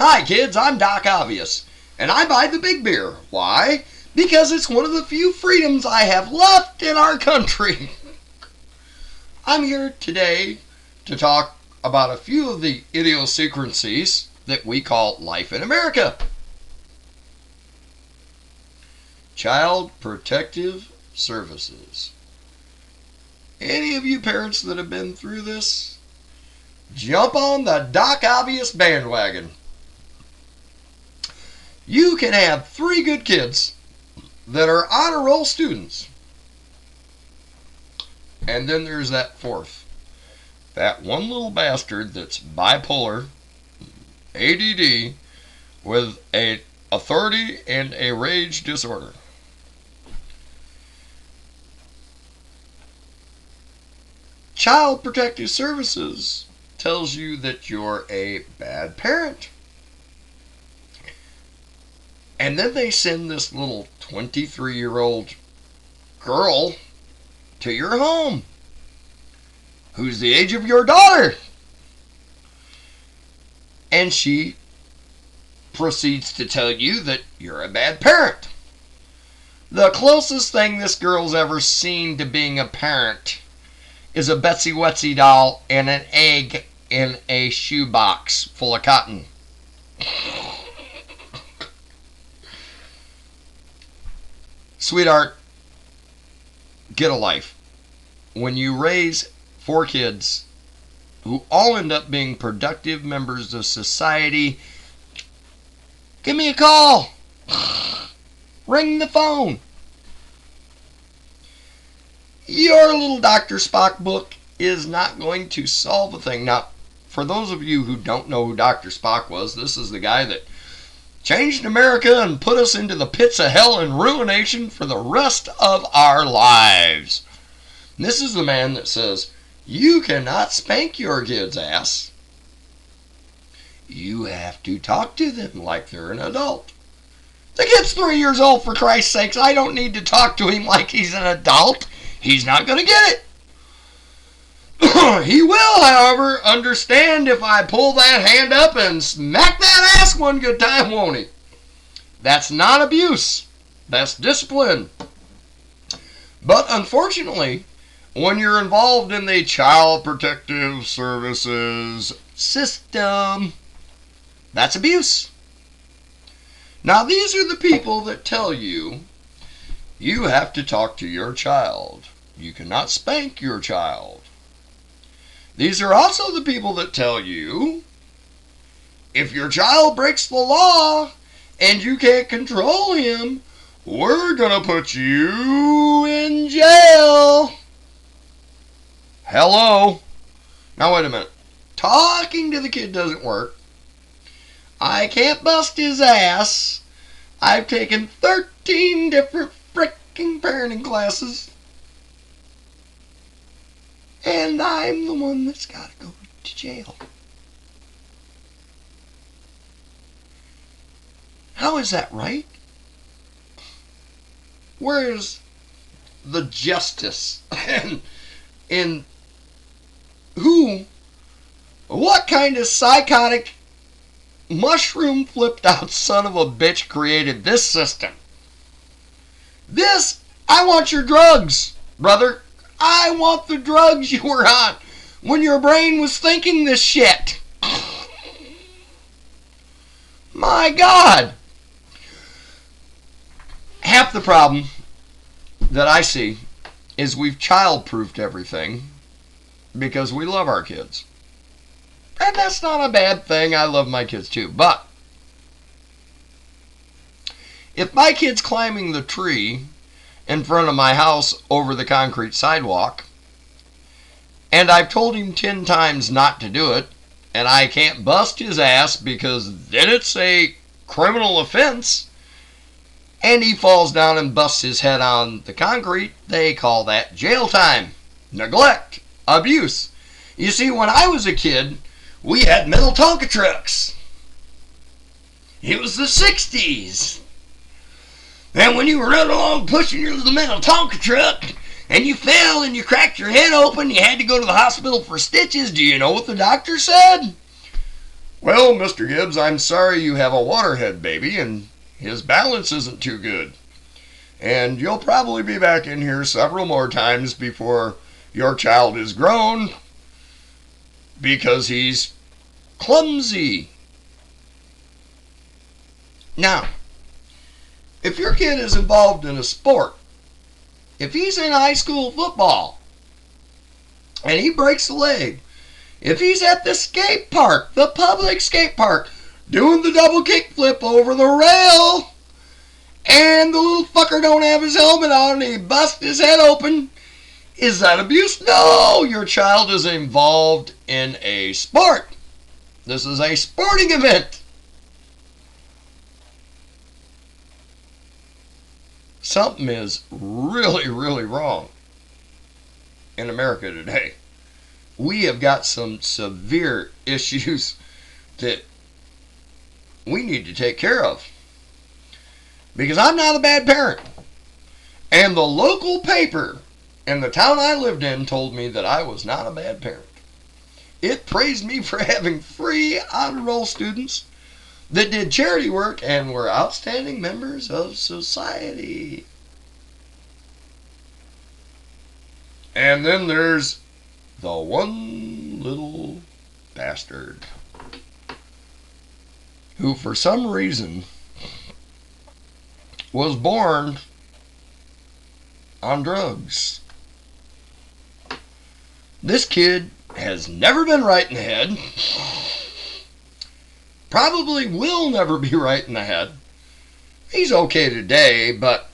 Hi kids, I'm Doc Ovious, and I buy the big beer. Why? Because it's one of the few freedoms I have left in our country. I'm here today to talk about a few of the idiosyncrasies that we call life in America. Child Protective Services. Any of you parents that have been through this, jump on the Doc Ovious bandwagon. You can have 3 good kids that are honor roll students. And then there's that 4th. That one little bastard that's bipolar, ADD, with a authority and a rage disorder. Child Protective Services tells you that you're a bad parent. And then they send this little 23-year-old girl to your home, who's the age of your daughter. And she proceeds to tell you that you're a bad parent. The closest thing this girl's ever seen to being a parent is a Betsy Wetsy doll and an egg in a shoebox full of cotton. Sweetheart, get a life. When you raise 4 kids who all end up being productive members of society, give me a call. Ring the phone. Your little Dr. Spock book is not going to solve a thing. Now, for those of you who don't know who Dr. Spock was, this is the guy that changed America and put us into the pits of hell and ruination for the rest of our lives. And this is the man that says, you cannot spank your kid's ass. You have to talk to them like they're an adult. The kid's 3 years old, for Christ's sakes. I don't need to talk to him like he's an adult. He's not going to get it. He will, however, understand if I pull that hand up and smack that ass one good time, won't he? That's not abuse. That's discipline. But unfortunately, when you're involved in the Child Protective Services system, that's abuse. Now, these are the people that tell you you have to talk to your child. You cannot spank your child. These are also the people that tell you if your child breaks the law and you can't control him, we're going to put you in jail. Hello? Now wait a minute. Talking to the kid doesn't work. I can't bust his ass. I've taken 13 different frickin' parenting classes. And I'm the one that's got to go to jail. How is that right? Where's the justice? And what kind of psychotic, mushroom flipped out son of a bitch created this system? I want your drugs, brother. I want the drugs you were on when your brain was thinking this shit. My God. Half the problem that I see is we've child-proofed everything because we love our kids. And that's not a bad thing. I love my kids too. But if my kid's climbing the tree in front of my house over the concrete sidewalk, and I've told him 10 times not to do it, and I can't bust his ass because then it's a criminal offense, and he falls down and busts his head on the concrete, they call that jail time, neglect, abuse. You see, when I was a kid, we had metal Tonka trucks. It was the 60s. And when you were running along pushing your little metal Tonka truck and you fell and you cracked your head open, you had to go to the hospital for stitches, do you know what the doctor said? Well, Mr. Gibbs, I'm sorry you have a waterhead baby and his balance isn't too good. And you'll probably be back in here several more times before your child is grown because he's clumsy. Now, if your kid is involved in a sport, if he's in high school football and he breaks a leg, if he's at the skate park, the public skate park, doing the double kickflip over the rail, and the little fucker don't have his helmet on and he busts his head open, is that abuse? No, your child is involved in a sport. This is a sporting event. Something is really, really wrong in America today. We have got some severe issues that we need to take care of. Because I'm not a bad parent. And the local paper in the town I lived in told me that I was not a bad parent. It praised me for having 3 honor roll students that did charity work and were outstanding members of society. And then there's the one little bastard who for some reason was born on drugs. This kid has never been right in the head. Probably will never be right in the head. He's okay today, but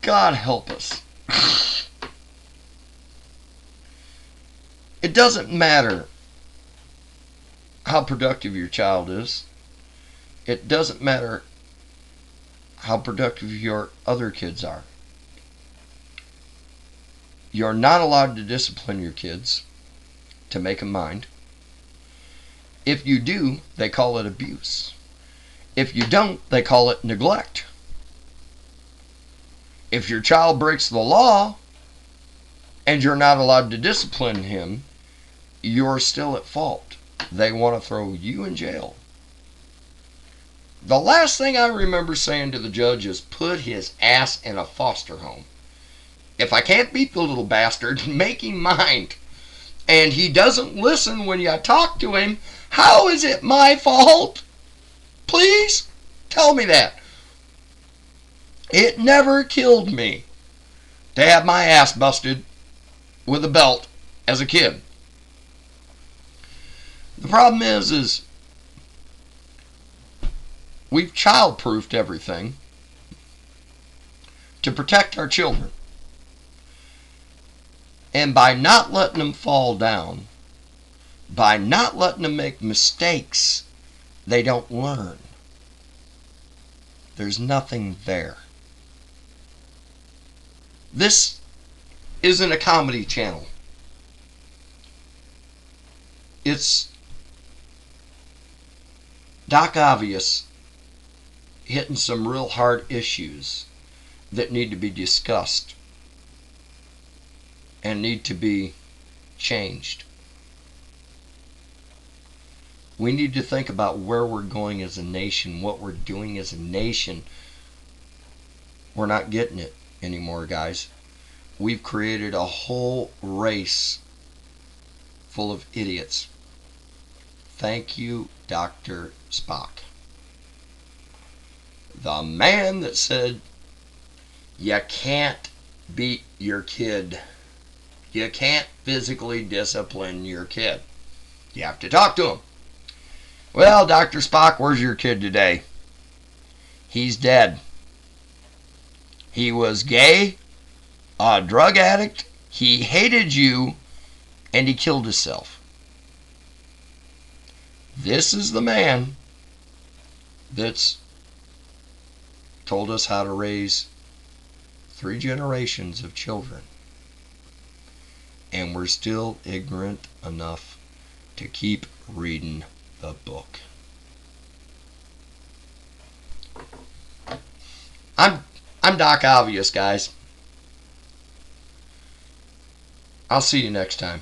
God help us. It doesn't matter how productive your child is. It doesn't matter how productive your other kids are. You're not allowed to discipline your kids to make them mind. If you do, they call it abuse. If you don't, they call it neglect. If your child breaks the law and you're not allowed to discipline him, you're still at fault. They want to throw you in jail. The last thing I remember saying to the judge is put his ass in a foster home. If I can't beat the little bastard, make him mind. And he doesn't listen when you talk to him. How is it my fault? Please tell me that. It never killed me to have my ass busted with a belt as a kid. The problem is we've child-proofed everything to protect our children. And by not letting them fall down, by not letting them make mistakes, they don't learn. There's nothing there. This isn't a comedy channel. It's Doc Ovious hitting some real hard issues that need to be discussed and need to be changed. We need to think about where we're going as a nation, what we're doing as a nation. We're not getting it anymore, guys. We've created a whole race full of idiots. Thank you, Dr. Spock. The man that said, you can't beat your kid. You can't physically discipline your kid. You have to talk to him. Well, Dr. Spock, where's your kid today? He's dead. He was gay, a drug addict, he hated you, and he killed himself. This is the man that's told us how to raise 3 generations of children. And we're still ignorant enough to keep reading the book. I'm Doc Obvious, guys. I'll see you next time.